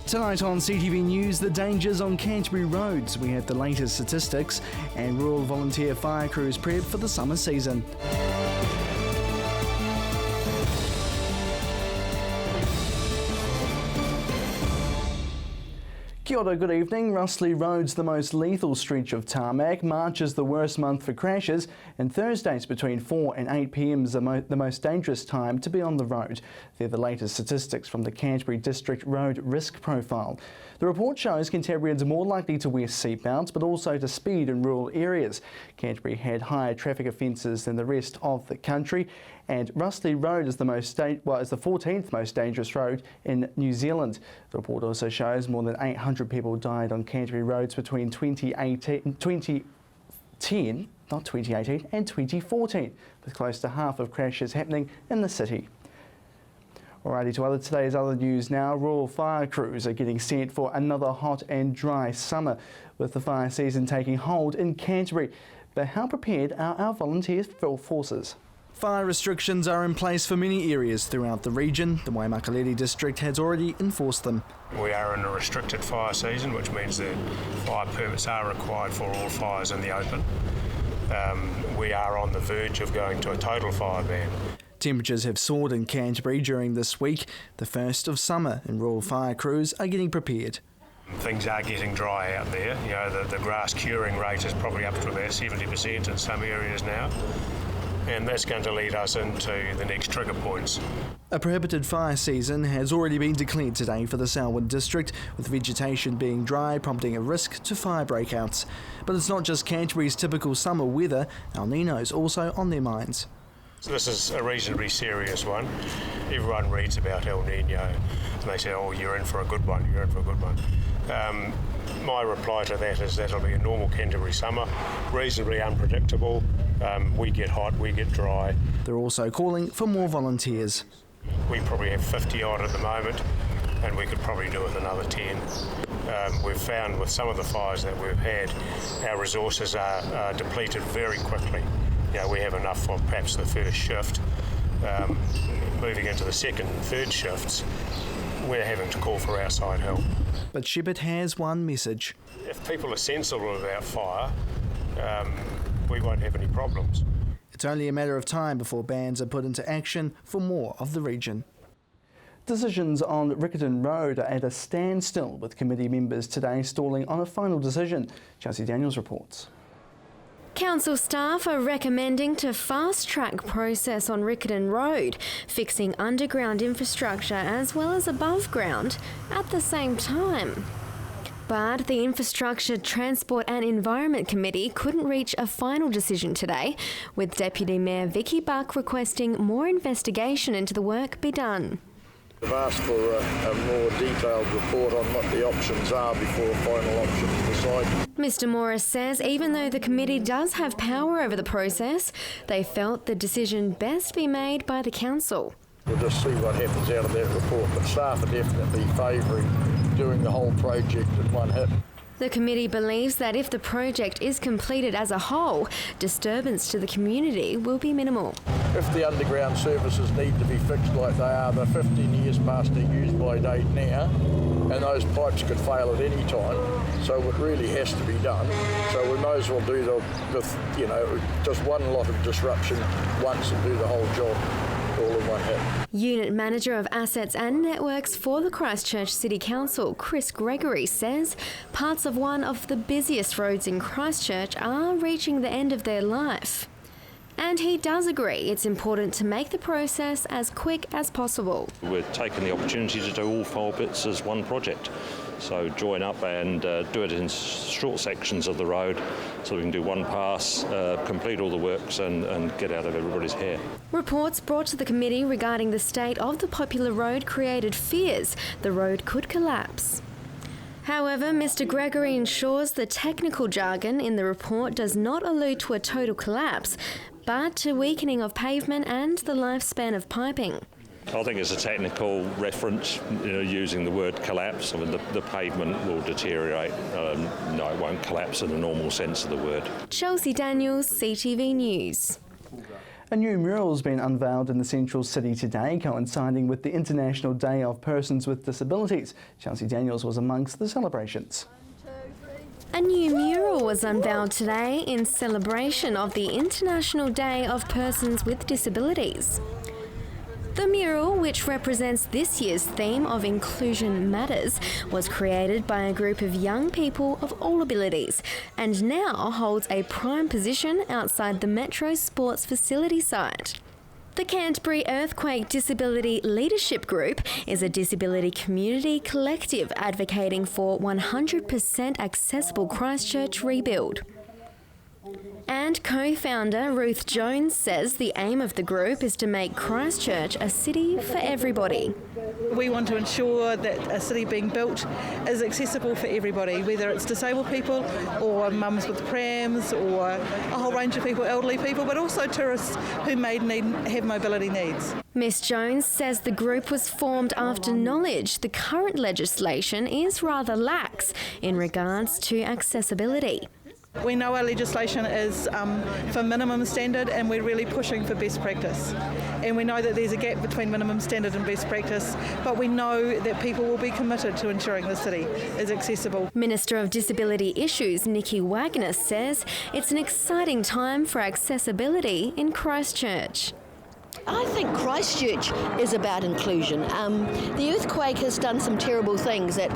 Tonight on CTV News, the dangers on Canterbury roads. We have the latest statistics and rural volunteer fire crews prepped for the summer season. Kia ora, good evening. Rustley Road's the most lethal stretch of tarmac. March is the worst month for crashes, and Thursdays between 4 and 8 p.m. is the most dangerous time to be on the road. They're the latest statistics from the Canterbury District Road Risk Profile. The report shows Canterburyans are more likely to wear seatbelts, but also to speed in rural areas. Canterbury had higher traffic offences than the rest of the country, and Rustley Road is the 14th most dangerous road in New Zealand. The report also shows more than 800 people died on Canterbury roads between 2010 and 2014, with close to half of crashes happening in the city. Alrighty, to today's other news now. Rural fire crews are getting set for another hot and dry summer, with the fire season taking hold in Canterbury. But how prepared are our volunteer forces? Fire restrictions are in place for many areas throughout the region. The Waimakariri district has already enforced them. We are in a restricted fire season, which means that fire permits are required for all fires in the open. We are on the verge of going to a total fire ban. Temperatures have soared in Canterbury during this week, the first of summer, and rural fire crews are getting prepared. Things are getting dry out there. You know, the grass curing rate is probably up to about 70% in some areas now, and that's going to lead us into the next trigger points. A prohibited fire season has already been declared today for the Selwyn district, with vegetation being dry prompting a risk to fire breakouts. But it's not just Canterbury's typical summer weather. El Nino's also on their minds. So this is a reasonably serious one. Everyone reads about El Nino and they say, oh, you're in for a good one, you're in for a good one. My reply to that is that'll be a normal Canterbury summer, reasonably unpredictable. We get hot, we get dry. They're also calling for more volunteers. We probably have 50 odd at the moment, and we could probably do with another 10. We've found with some of the fires that we've had, our resources are depleted very quickly. You know, we have enough for perhaps the first shift. Moving into the second and third shifts, we're having to call for outside help. But Shepherd has one message. If people are sensible about fire, we won't have any problems. It's only a matter of time before bans are put into action for more of the region. Decisions on Riccarton Road are at a standstill, with committee members today stalling on a final decision. Chelsea Daniels reports. Council staff are recommending to fast-track process on Riccarton Road, fixing underground infrastructure as well as above ground at the same time. But the Infrastructure, Transport and Environment Committee couldn't reach a final decision today, with Deputy Mayor Vicky Buck requesting more investigation into the work be done. We've asked for a more detailed report on what the options are before a final option is decided. Mr Morris says even though the committee does have power over the process, they felt the decision best be made by the council. We'll just see what happens out of that report, but staff are definitely favouring doing the whole project in one hit. The committee believes that if the project is completed as a whole, disturbance to the community will be minimal. If the underground services need to be fixed like they are, they're 15 years past their use-by date now, and those pipes could fail at any time, so it really has to be done. So we might as well do just one lot of disruption once and do the whole job all in one hit. Unit Manager of Assets and Networks for the Christchurch City Council, Chris Gregory, says parts of one of the busiest roads in Christchurch are reaching the end of their life. And he does agree it's important to make the process as quick as possible. We're taking the opportunity to do all 4 bits as one project. So join up and do it in short sections of the road so we can do one pass, complete all the works and get out of everybody's hair. Reports brought to the committee regarding the state of the popular road created fears the road could collapse. However, Mr Gregory ensures the technical jargon in the report does not allude to a total collapse, but to weakening of pavement and the lifespan of piping. I think it's a technical reference, using the word collapse. I mean, the pavement will deteriorate. No, it won't collapse in the normal sense of the word. Chelsea Daniels, CTV News. A new mural has been unveiled in the central city today, coinciding with the International Day of Persons with Disabilities. Chelsea Daniels was amongst the celebrations. A new mural was unveiled today in celebration of the International Day of Persons with Disabilities. The mural, which represents this year's theme of Inclusion Matters, was created by a group of young people of all abilities and now holds a prime position outside the Metro Sports Facility site. The Canterbury Earthquake Disability Leadership Group is a disability community collective advocating for 100% accessible Christchurch rebuild. And co-founder Ruth Jones says the aim of the group is to make Christchurch a city for everybody. We want to ensure that a city being built is accessible for everybody, whether it's disabled people or mums with prams or a whole range of people, elderly people, but also tourists who may have mobility needs. Ms Jones says the group was formed after knowledge the current legislation is rather lax in regards to accessibility. We know our legislation is for minimum standard and we're really pushing for best practice. And we know that there's a gap between minimum standard and best practice, but we know that people will be committed to ensuring the city is accessible. Minister of Disability Issues Nikki Wagner says it's an exciting time for accessibility in Christchurch. I think Christchurch is about inclusion. The earthquake has done some terrible things. It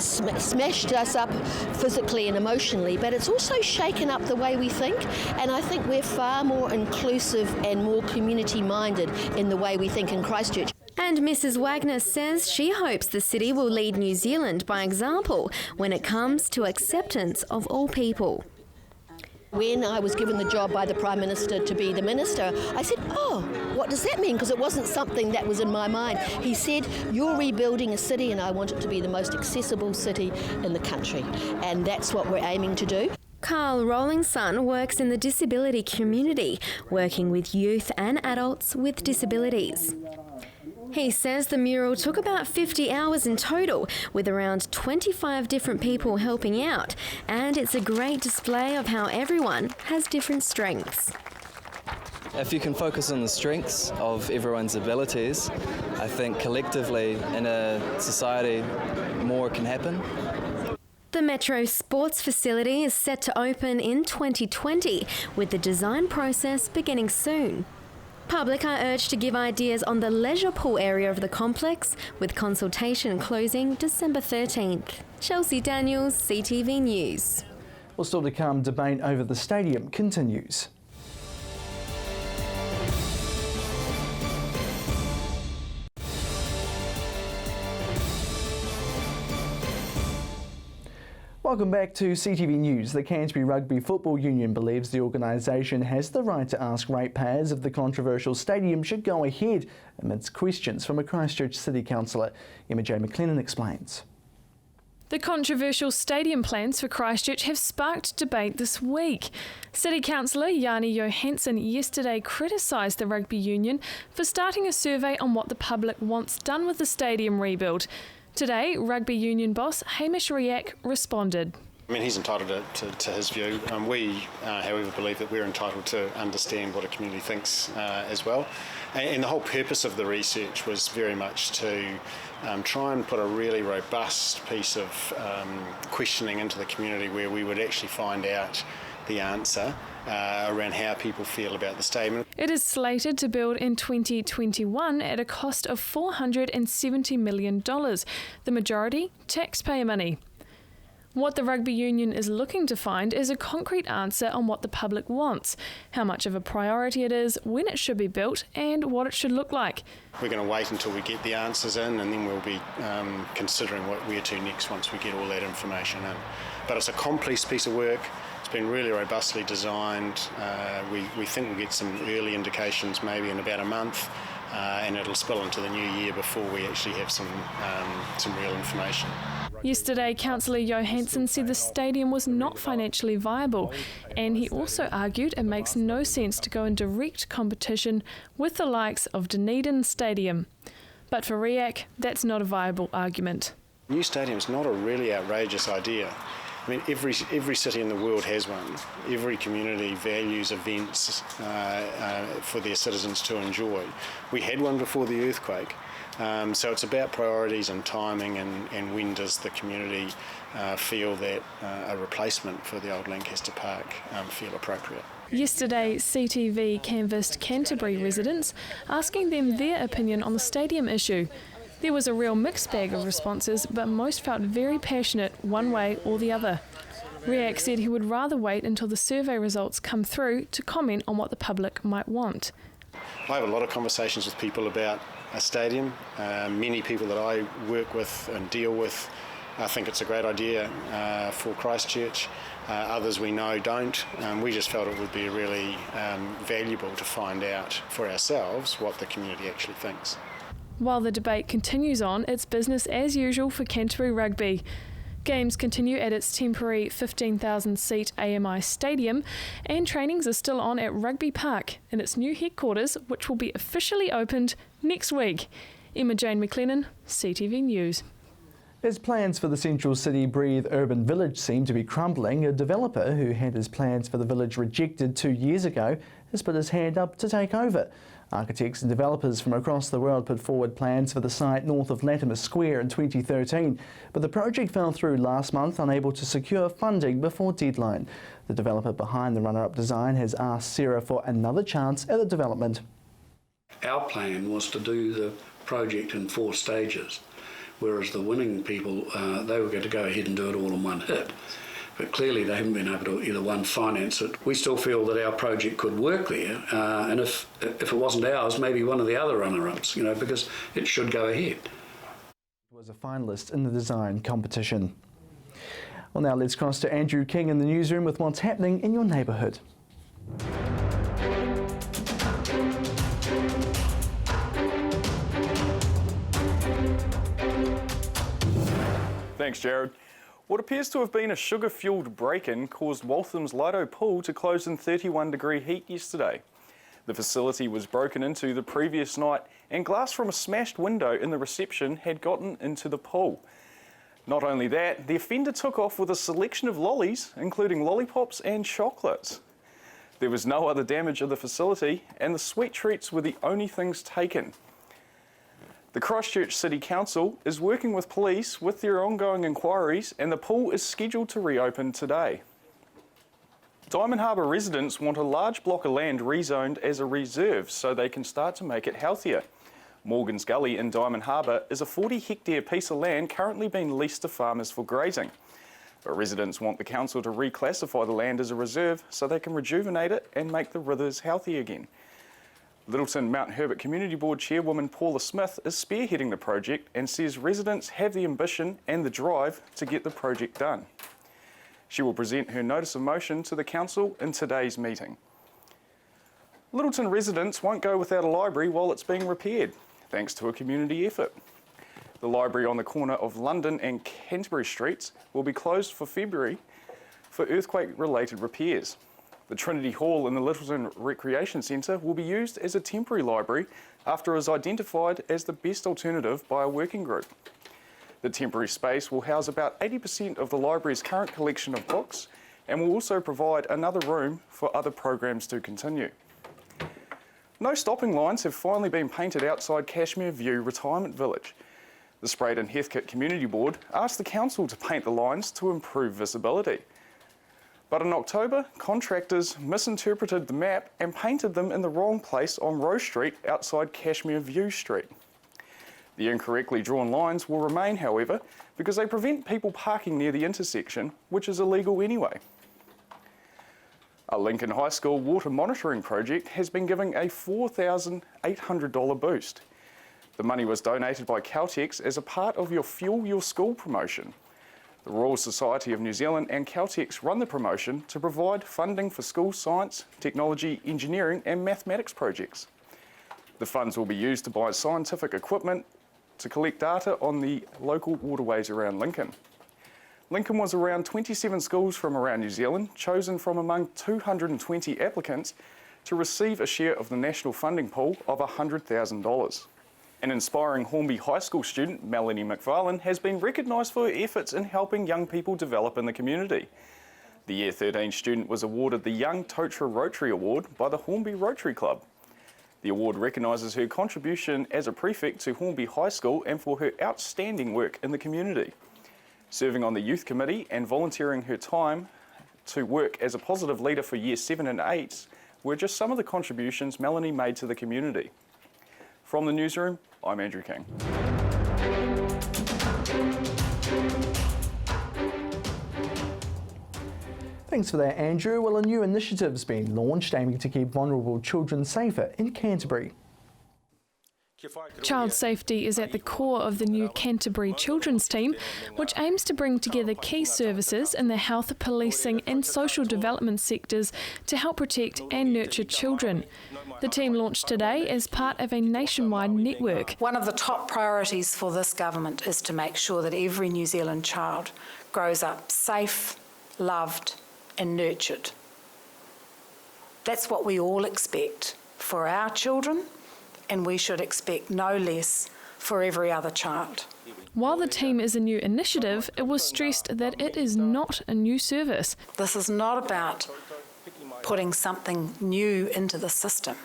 smashed us up physically and emotionally, but it's also shaken up the way we think, and I think we're far more inclusive and more community-minded in the way we think in Christchurch. And Mrs Wagner says she hopes the city will lead New Zealand by example when it comes to acceptance of all people. When I was given the job by the Prime Minister to be the Minister, I said, oh, what does that mean? Because it wasn't something that was in my mind. He said, you're rebuilding a city and I want it to be the most accessible city in the country. And that's what we're aiming to do. Carl Rollingson works in the disability community, working with youth and adults with disabilities. He says the mural took about 50 hours in total, with around 25 different people helping out, and it's a great display of how everyone has different strengths. If you can focus on the strengths of everyone's abilities, I think collectively in a society more can happen. The Metro Sports Facility is set to open in 2020, with the design process beginning soon. Public are urged to give ideas on the leisure pool area of the complex, with consultation closing December 13th. Chelsea Daniels, CTV News. Well, still to come, debate over the stadium continues. Welcome back to CTV News. The Canterbury Rugby Football Union believes the organisation has the right to ask ratepayers if the controversial stadium should go ahead, amidst questions from a Christchurch City Councillor. Emma J. McLennan explains. The controversial stadium plans for Christchurch have sparked debate this week. City Councillor Jani Johansson yesterday criticised the Rugby Union for starting a survey on what the public wants done with the stadium rebuild. Today, Rugby Union boss Hamish Riak responded. I mean, he's entitled to his view. We, however, believe that we're entitled to understand what a community thinks as well. And the whole purpose of the research was very much to try and put a really robust piece of questioning into the community where we would actually find out the answer around how people feel about the stadium. It is slated to build in 2021 at a cost of $470 million, the majority taxpayer money. What the Rugby Union is looking to find is a concrete answer on what the public wants, how much of a priority it is, when it should be built, and what it should look like. We're going to wait until we get the answers in, and then we'll be considering where to next once we get all that information in. But it's a complex piece of work. It's been really robustly designed. We think we'll get some early indications maybe in about a month, and it'll spill into the new year before we actually have some real information. Yesterday, Councillor Johansson said the stadium was not financially viable, and he also argued it makes no sense to go in direct competition with the likes of Dunedin Stadium. But for Riak, that's not a viable argument. New stadium's not a really outrageous idea. I mean, every city in the world has one. Every community values events for their citizens to enjoy. We had one before the earthquake, so it's about priorities and timing, and when does the community feel that a replacement for the old Lancaster Park feel appropriate. Yesterday, CTV canvassed Canterbury residents, asking them their opinion on the stadium issue. There was a real mixed bag of responses, but most felt very passionate one way or the other. Riak said he would rather wait until the survey results come through to comment on what the public might want. I have a lot of conversations with people about a stadium. Many people that I work with and deal with think it's a great idea for Christchurch. Others we know don't. We just felt it would be really valuable to find out for ourselves what the community actually thinks. While the debate continues on, it's business as usual for Canterbury Rugby. Games continue at its temporary 15,000-seat AMI Stadium, and trainings are still on at Rugby Park in its new headquarters, which will be officially opened next week. Emma Jane McLennan, CTV News. As plans for the Central City Breathe urban village seem to be crumbling, a developer who had his plans for the village rejected 2 years ago has put his hand up to take over. Architects and developers from across the world put forward plans for the site north of Latimer Square in 2013, but the project fell through last month, unable to secure funding before deadline. The developer behind the runner-up design has asked Sarah for another chance at the development. Our plan was to do the project in 4 stages, whereas the winning people, they were going to go ahead and do it all in one hit. But clearly they haven't been able to either one, finance it. We still feel that our project could work there, and if it wasn't ours, maybe one of the other runner-ups, because it should go ahead. He was a finalist in the design competition. Well, now let's cross to Andrew King in the newsroom with what's happening in your neighbourhood. Thanks, Jared. What appears to have been a sugar-fuelled break-in caused Waltham's Lido Pool to close in 31-degree heat yesterday. The facility was broken into the previous night, and glass from a smashed window in the reception had gotten into the pool. Not only that, the offender took off with a selection of lollies, including lollipops and chocolates. There was no other damage of the facility, and the sweet treats were the only things taken. The Christchurch City Council is working with police with their ongoing inquiries, and the pool is scheduled to reopen today. Diamond Harbour residents want a large block of land rezoned as a reserve so they can start to make it healthier. Morgan's Gully in Diamond Harbour is a 40-hectare piece of land currently being leased to farmers for grazing. But residents want the council to reclassify the land as a reserve so they can rejuvenate it and make the rivers healthy again. Littleton Mount Herbert Community Board Chairwoman Paula Smith is spearheading the project and says residents have the ambition and the drive to get the project done. She will present her notice of motion to the council in today's meeting. Littleton residents won't go without a library while it's being repaired, thanks to a community effort. The library on the corner of London and Canterbury Streets will be closed for February for earthquake-related repairs. The Trinity Hall in the Littleton Recreation Centre will be used as a temporary library after it was identified as the best alternative by a working group. The temporary space will house about 80% of the library's current collection of books and will also provide another room for other programs to continue. No stopping lines have finally been painted outside Cashmere View Retirement Village. The Spraydon Heathcote Community Board asked the council to paint the lines to improve visibility. But in October, contractors misinterpreted the map and painted them in the wrong place on Rose Street outside Cashmere View Street. The incorrectly drawn lines will remain, however, because they prevent people parking near the intersection, which is illegal anyway. A Lincoln High School water monitoring project has been given a $4,800 boost. The money was donated by Caltex as a part of your Fuel Your School promotion. The Royal Society of New Zealand and Caltex run the promotion to provide funding for school science, technology, engineering and mathematics projects. The funds will be used to buy scientific equipment to collect data on the local waterways around Lincoln. Lincoln was around 27 schools from around New Zealand, chosen from among 220 applicants to receive a share of the national funding pool of $100,000. An inspiring Hornby High School student, Melanie McFarlane, has been recognised for her efforts in helping young people develop in the community. The Year 13 student was awarded the Young Totra Rotary Award by the Hornby Rotary Club. The award recognises her contribution as a prefect to Hornby High School and for her outstanding work in the community. Serving on the youth committee and volunteering her time to work as a positive leader for Year 7 and 8 were just some of the contributions Melanie made to the community. From the newsroom, I'm Andrew King. Thanks for that, Andrew. Well, a new initiative's been launched aiming to keep vulnerable children safer in Canterbury. Child safety is at the core of the new Canterbury Children's Team, which aims to bring together key services in the health, policing and social development sectors to help protect and nurture children. The team launched today as part of a nationwide network. One of the top priorities for this government is to make sure that every New Zealand child grows up safe, loved and nurtured. That's what we all expect for our children, and we should expect no less for every other child. While the team is a new initiative, it was stressed that it is not a new service. This is not about putting something new into the system.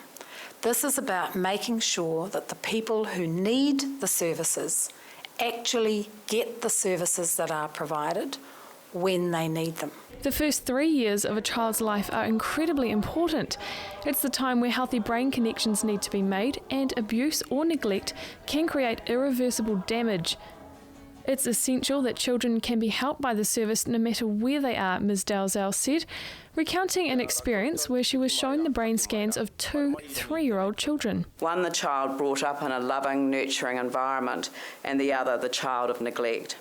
This is about making sure that the people who need the services actually get the services that are provided when they need them. The first 3 years of a child's life are incredibly important. It's the time where healthy brain connections need to be made, and abuse or neglect can create irreversible damage. It's essential that children can be helped by the service no matter where they are, Ms. Dalzell said, recounting an experience where she was shown the brain scans of 2 3-year-old children. One, the child brought up in a loving, nurturing environment, and the other, the child of neglect.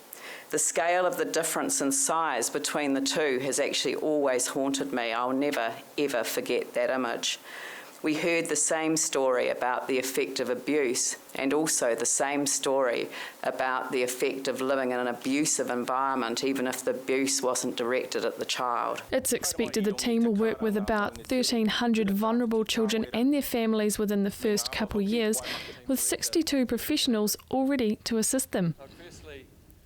The scale of the difference in size between the two has actually always haunted me. I'll never, ever forget that image. We heard the same story about the effect of abuse, and also the same story about the effect of living in an abusive environment, even if the abuse wasn't directed at the child. It's expected the team will work with about 1,300 vulnerable children and their families within the first couple years, with 62 professionals already to assist them.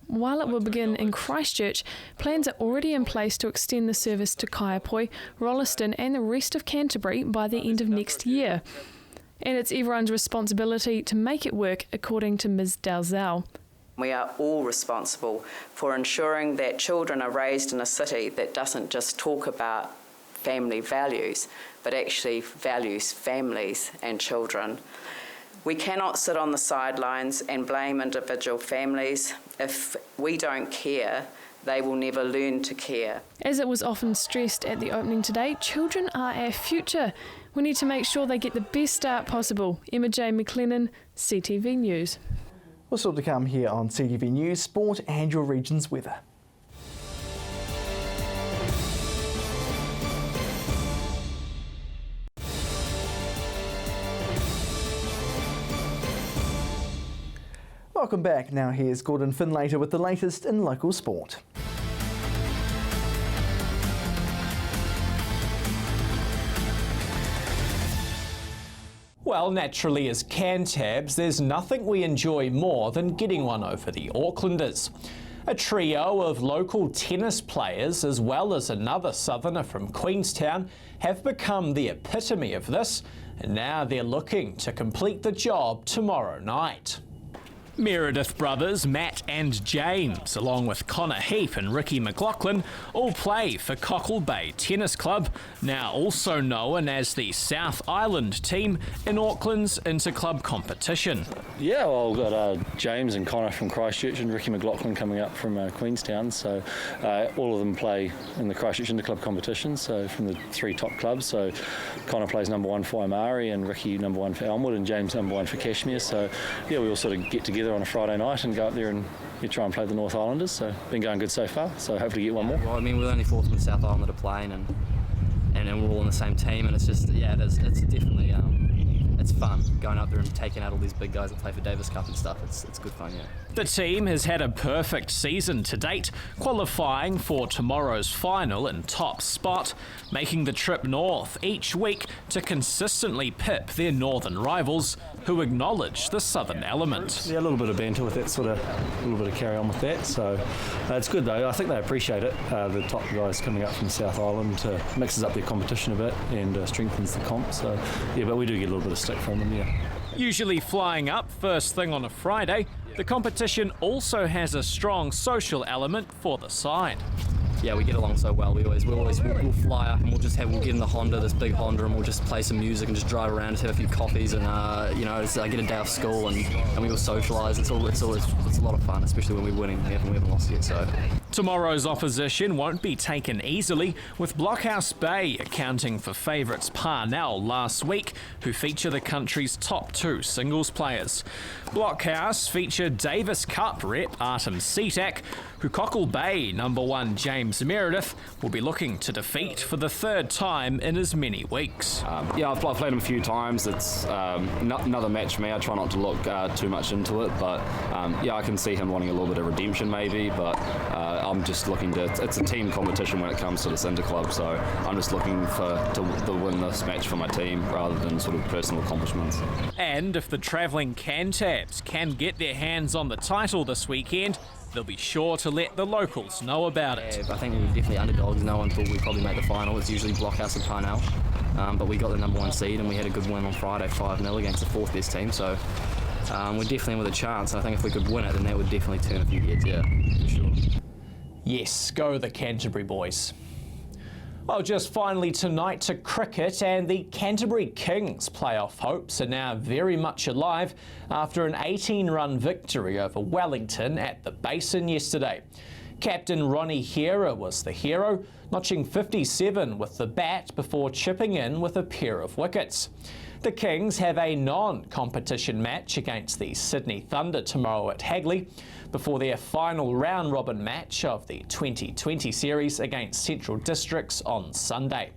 While it will begin in Christchurch, plans are already in place to extend the service to Kaiapoi, Rolleston and the rest of Canterbury by the end of next year. And it's everyone's responsibility to make it work, according to Ms. Dalzell. We are all responsible for ensuring that children are raised in a city that doesn't just talk about family values, but actually values families and children. We cannot sit on the sidelines and blame individual families. If we don't care, they will never learn to care. As it was often stressed at the opening today, children are our future. We need to make sure they get the best start possible. Emma J. McLennan, CTV News. We're still to come here on CTV News, Sport and your region's weather. Welcome back. Now here's Gordon Finlater with the latest in local sport. Well, naturally as Cantabs, there's nothing we enjoy more than getting one over the Aucklanders. A trio of local tennis players, as well as another southerner from Queenstown, have become the epitome of this, and now they're looking to complete the job tomorrow night. Meredith brothers Matt and James, along with Connor Heap and Ricky McLaughlin, all play for Cockle Bay Tennis Club, now also known as the South Island team in Auckland's interclub competition. Yeah, well, we've got James and Connor from Christchurch and Ricky McLaughlin coming up from Queenstown, so all of them play in the Christchurch interclub competition, so from the 3 top clubs. So Connor plays number 1 for Aomari and Ricky number 1 for Elmwood and James number 1 for Cashmere. So yeah, we all sort of get together on a Friday night and go up there and try and play the North Islanders. So been going good so far, so hopefully get one more. Well, I mean, we're only 4th from the South Island that are playing, and we're all in the same team, and it's just, yeah, it's definitely it's fun going up there and taking out all these big guys that play for Davis Cup and stuff. It's good fun, yeah. The team has had a perfect season to date, qualifying for tomorrow's final in top spot, making the trip north each week to consistently pip their northern rivals, who acknowledge the southern element. Yeah, a little bit of banter with that a little bit of carry on with that. So it's good though. I think they appreciate it. The top guys coming up from South Island mixes up their competition a bit and strengthens the comp. So yeah, but we do get a little bit of stick from them. Yeah. Usually flying up first thing on a Friday, the competition also has a strong social element for the side. Yeah, we get along so well. We'll fly up and we'll get in the Honda, this big Honda, and we'll just play some music and just drive around, just have a few coffees, and I get a day off school and we all socialise. It's a lot of fun, especially when we're winning. We haven't lost yet, so. Tomorrow's opposition won't be taken easily, with Blockhouse Bay accounting for favourites Parnell last week, who feature the country's top 2 singles players. Blockhouse feature Davis Cup rep Artem Sitak, who Cockle Bay #1 James Meredith will be looking to defeat for the 3rd time in as many weeks. Yeah, I've played him a few times. It's another match for me. I try not to look too much into it, but yeah, I can see him wanting a little bit of redemption maybe, but I'm just looking it's a team competition when it comes to this interclub, so I'm just looking to win this match for my team rather than sort of personal accomplishments. And if the travelling Cantabs can get their hands on the title this weekend, they'll be sure to let the locals know about it. Yeah, I think we were definitely underdogs. No one thought we'd probably make the final. It's usually Blockhouse and Parnell. But we got the #1 seed and we had a good win on Friday, 5-0 against the 4th best team. So we're definitely with a chance. I think if we could win it, then that would definitely turn a few heads, yeah, for sure. Yes, go the Canterbury boys. Well, just finally tonight to cricket, and the Canterbury Kings playoff hopes are now very much alive after an 18-run victory over Wellington at the Basin yesterday. Captain Ronnie Hera was the hero, notching 57 with the bat before chipping in with a pair of wickets. The Kings have a non-competition match against the Sydney Thunder tomorrow at Hagley, before their final round-robin match of the 2020 series against Central Districts on Sunday.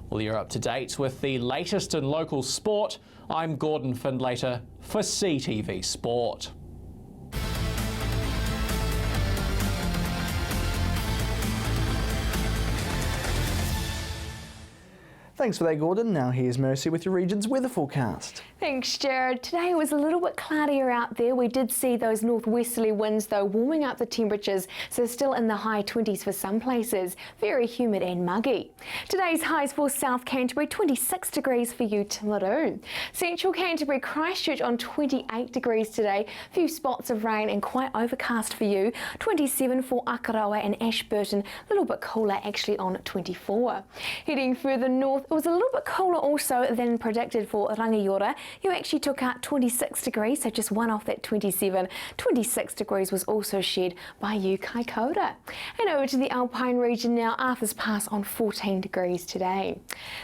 Well, you're up to date with the latest in local sport. I'm Gordon Findlater for CTV Sport. Thanks for that, Gordon. Now here's Mercy with your region's weather forecast. Thanks, Jared. Today was a little bit cloudier out there. We did see those northwesterly winds, though, warming up the temperatures, so still in the high 20s for some places. Very humid and muggy. Today's highs for South Canterbury, 26 degrees for you, Timaru. Central Canterbury, Christchurch on 28 degrees today. Few spots of rain and quite overcast for you. 27 for Akaroa and Ashburton. A little bit cooler actually on 24. Heading further north, it was a little bit cooler also than predicted for Rangiora. You actually took out 26 degrees, so just one off that 27. 26 degrees was also shared by you, Kaikoura. And over to the Alpine region now, Arthur's Pass on 14 degrees today.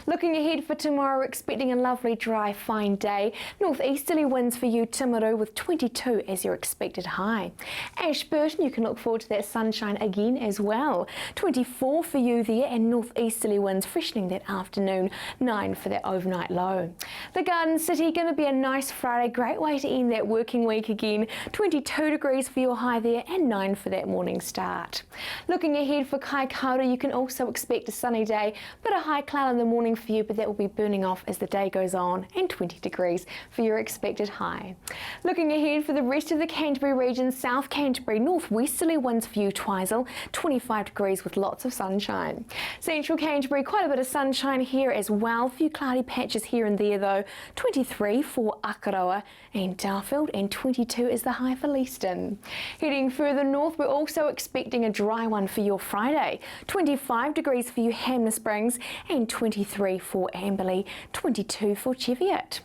Looking ahead for tomorrow, expecting a lovely, dry, fine day. Northeasterly winds for you, Timaru, with 22 as your expected high. Ashburton, you can look forward to that sunshine again as well. 24 for you there, and northeasterly winds freshening that afternoon. 9 for that overnight low. The Garden City, going to be a nice Friday, great way to end that working week again. 22 degrees for your high there and 9 for that morning start. Looking ahead for Kaikoura, you can also expect a sunny day, but a high cloud in the morning for you, but that will be burning off as the day goes on, and 20 degrees for your expected high. Looking ahead for the rest of the Canterbury region, South Canterbury, northwesterly winds for you, Twizel, 25 degrees with lots of sunshine. Central Canterbury, quite a bit of sunshine here as well. A few cloudy patches here and there though. 23 for Akaroa and Darfield, and 22 is the high for Leaston. Heading further north, we're also expecting a dry one for your Friday. 25 degrees for you, Hamner Springs, and 23 for Amberley, 22 for Cheviot.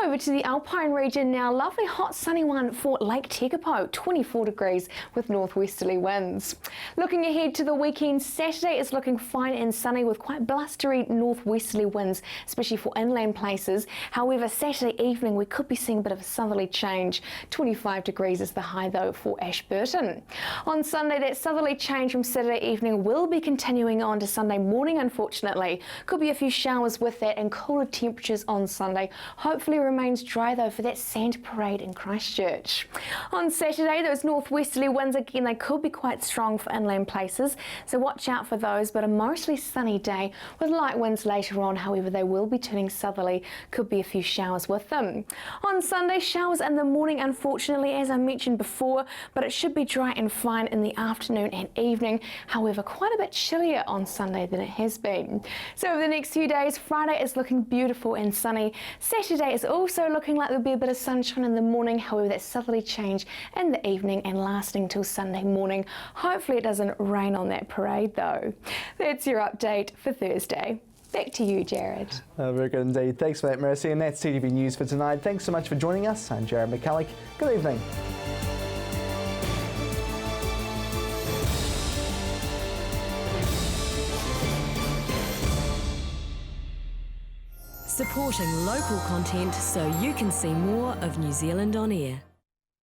Over to the Alpine region now, lovely hot sunny one for Lake Tekapo, 24 degrees with northwesterly winds. Looking ahead to the weekend, Saturday is looking fine and sunny with quite blustery northwesterly winds, especially for inland places. However, Saturday evening we could be seeing a bit of a southerly change. 25 degrees is the high though for Ashburton. On Sunday, that southerly change from Saturday evening will be continuing on to Sunday morning, unfortunately. Could be a few showers with that and cooler temperatures on Sunday. Hopefully hopefully remains dry though for that sand parade in Christchurch. On Saturday, those northwesterly winds again, they could be quite strong for inland places, so watch out for those, but a mostly sunny day with light winds later on. However, they will be turning southerly, could be a few showers with them. On Sunday, showers in the morning, unfortunately, as I mentioned before, but it should be dry and fine in the afternoon and evening. However, quite a bit chillier on Sunday than it has been. So over the next few days, Friday is looking beautiful and sunny. Saturday is also looking like there'll be a bit of sunshine in the morning. However, that southerly change in the evening and lasting till Sunday morning. Hopefully it doesn't rain on that parade though. That's your update for Thursday. Back to you, Jared. Very good indeed. Thanks for that, Mercy. And that's CTV News for tonight. Thanks so much for joining us. I'm Jared McCulloch. Good evening. Supporting local content so you can see more of New Zealand on air.